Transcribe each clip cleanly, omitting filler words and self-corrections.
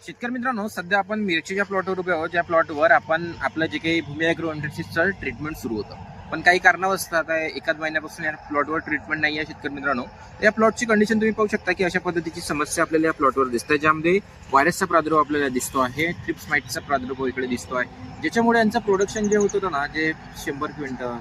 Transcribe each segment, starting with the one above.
शेतकरी मित्रांनो, सध्या आपण मिरचीच्या प्लॉटवर उभे आहोत. ज्या प्लॉटवर आपण आपलं जे काही भूमी ॲग्रो इंडस्ट्रीजचं ट्रीटमेंट सुरू होतं, पण काही कारणावश आता एकाच महिन्यापासून या प्लॉटवर ट्रीटमेंट नाही आहे. शेतकरी मित्रांनो, या प्लॉटची कंडिशन तुम्ही पाहू शकता की अशा पद्धतीची समस्या आपल्याला या प्लॉटवर दिसते, ज्यामध्ये व्हायरसचा प्रादुर्भाव आपल्याला दिसतो आहे, ट्रिप्स माइटचा प्रादुर्भाव इकडे दिसतो आहे, ज्याच्यामुळे यांचं प्रोडक्शन जे होत होतं ना, जे 100 क्विंटल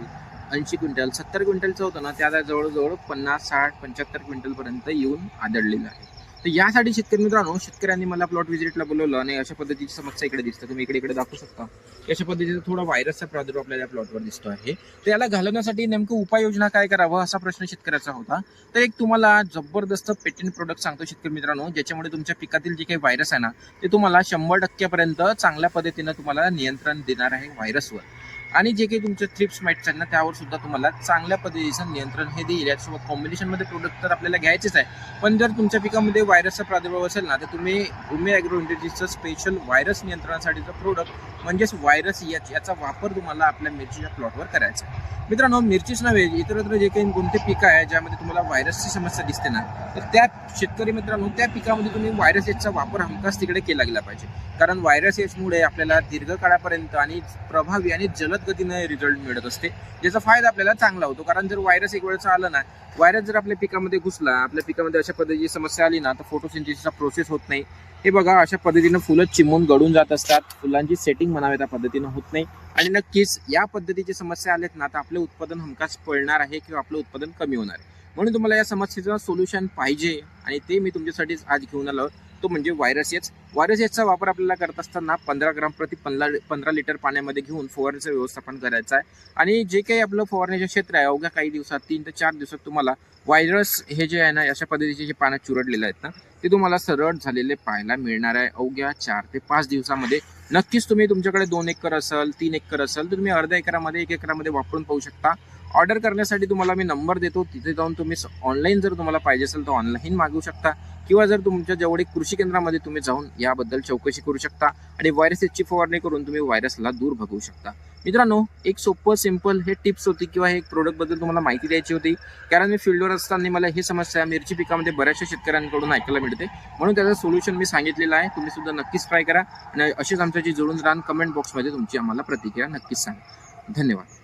80 क्विंटल 70 क्विंटलचं होतं ना, त्या जवळजवळ 50 60 75 क्विंटल पर्यंत येऊन आदळलेलं आहे. तर यासाठी शेतकरी मित्रांनो, शेतकऱ्यांनी मला प्लॉट व्हिजिटला बोलवलं आणि अशा पद्धतीची समस्या इकडे दिसते. तुम्ही इकडे दाखवू शकता. अशा पद्धतीचा थोडा व्हायरसचा प्रादुर्भाव आपल्याला प्लॉटवर दिसतो आहे. तर याला घालवण्यासाठी नेमकं उपाययोजना काय करावं असा प्रश्न शेतकऱ्याचा होता. तर एक तुम्हाला जबरदस्त पेटेंट प्रोडक्ट सांगतो शेतकरी मित्रांनो, ज्याच्यामुळे तुमच्या पिकातील जे काही व्हायरस आहे ना, ते तुम्हाला 100% पर्यंत चांगल्या पद्धतीनं तुम्हाला नियंत्रण देणार आहे व्हायरसवर. आणि जे काही तुमचे थ्रिप्स माइट्स आहेत ना, त्यावर सुद्धा तुम्हाला चांगल्या पद्धतीचं नियंत्रण हे देईल. यासोबत कॉम्बिनेशनमध्ये प्रोडक्ट तर आपल्याला घ्यायचेच आहे, पण जर तुमच्या पिकामध्ये व्हायरसचा प्रादुर्भाव असेल ना, तर तुम्ही भूमी ॲग्रो इंडस्ट्रीजचं स्पेशल व्हायरस नियंत्रणासाठीचं प्रोडक्ट म्हणजेच व्हायरस याचा वापर तुम्हाला आपल्या मिरचीच्या प्लॉटवर करायचा आहे. मित्रांनो, मिरचीच नव्हे, इतरत्र जे काही कोणते पिकं आहे ज्यामध्ये तुम्हाला व्हायरसची समस्या दिसते ना, तर त्या शेतकरी मित्रांनो, त्या पिकामध्ये तुम्ही व्हायरस एजचा वापर हमखास तिकडे केला गेला पाहिजे. कारण व्हायरस एजमुळे आपल्याला दीर्घकाळापर्यंत आणि प्रभावी आणि जलद गतीने रिझल्ट मिळत असते, ज्याचा फायदा आपल्याला चांगला होतो. कारण जर व्हायरस एक वेळचा आला ना, व्हायरस जर आपल्या पिकामध्ये घुसला, आपल्या पिकामध्ये अशा पद्धतीची समस्या आली ना, तर फोटोसिंथेसिसचा प्रोसेस होत नाही. हे बघा, अशा पद्धतीनं फुलं चिमून गळून जात असतात, फुलांची सेटिंग म्हणावे त्या पद्धतीनं होत नाही. आणि नक्कीच या पद्धतीची समस्या आल्यात ना, तर आपले उत्पादन हमखास पडणार आहे किंवा आपलं उत्पादन कमी होणार आहे. म्हणून तुम्हाला या समस्येचं सोल्युशन पाहिजे आणि ते मी तुमच्यासाठीच आज घेऊन आलो, तो म्हणजे व्हायरस एज. व्हायरस एजचा वापर आपल्याला करत असताना 15 ग्राम प्रति 15 लिटर पाण्यामध्ये घेऊन फवारणीचं व्यवस्थापन करायचं आहे. आणि जे काही आपलं फवारणीचं क्षेत्र आहे, अवघ्या काही दिवसात 3 ते 4 दिवसात तुम्हाला व्हायरस हे जे आहे ना, अशा पद्धतीचे जे पाण्यात चुरडलेले आहेत ना, ते तुम्हाला सरळ झालेले पाहायला मिळणार आहे अवघ्या 4 ते 5 दिवसामध्ये. नक्कीच तुम्ही तुमच्याकडे 2 एकर असेल, 3 एकर असेल, तर तुम्ही अर्ध्या एकरामध्ये 1 एकरामध्ये वापरून पाहू शकता. ऑर्डर करण्यासाठी तुम्हाला मी नंबर देतो, तिथे जाऊन तुम्ही ऑनलाईन जर तुम्हाला पाहिजे असेल तर ऑनलाईन मागवू शकता, किंवा जर तुमच्या जवळ कृषी केंद्रामध्ये तुम्ही जाऊन याबद्दल चौकशी करू शकता आणि व्हायरसची फवारणी करून तुम्ही व्हायरसला दूर भगवू शकता. मित्रांनो, एक सोपं सिंपल हे टिप्स होती किंवा हे एक प्रोडक्टबद्दल तुम्हाला माहिती द्यायची होती. कारण मी फील्डवर असताना मला ही समस्या मिरची पिकामध्ये बऱ्याचशा शेतकऱ्यांकडून ऐकायला मिळते, म्हणून त्याचं सोल्युशन मी सांगितलेलं आहे. तुम्ही सुद्धा नक्कीच ट्राय करा आणि अशीच आमच्याशी जोडून राहा. कमेंट बॉक्समध्ये तुमची आम्हाला प्रतिक्रिया नक्कीच सांगा. धन्यवाद.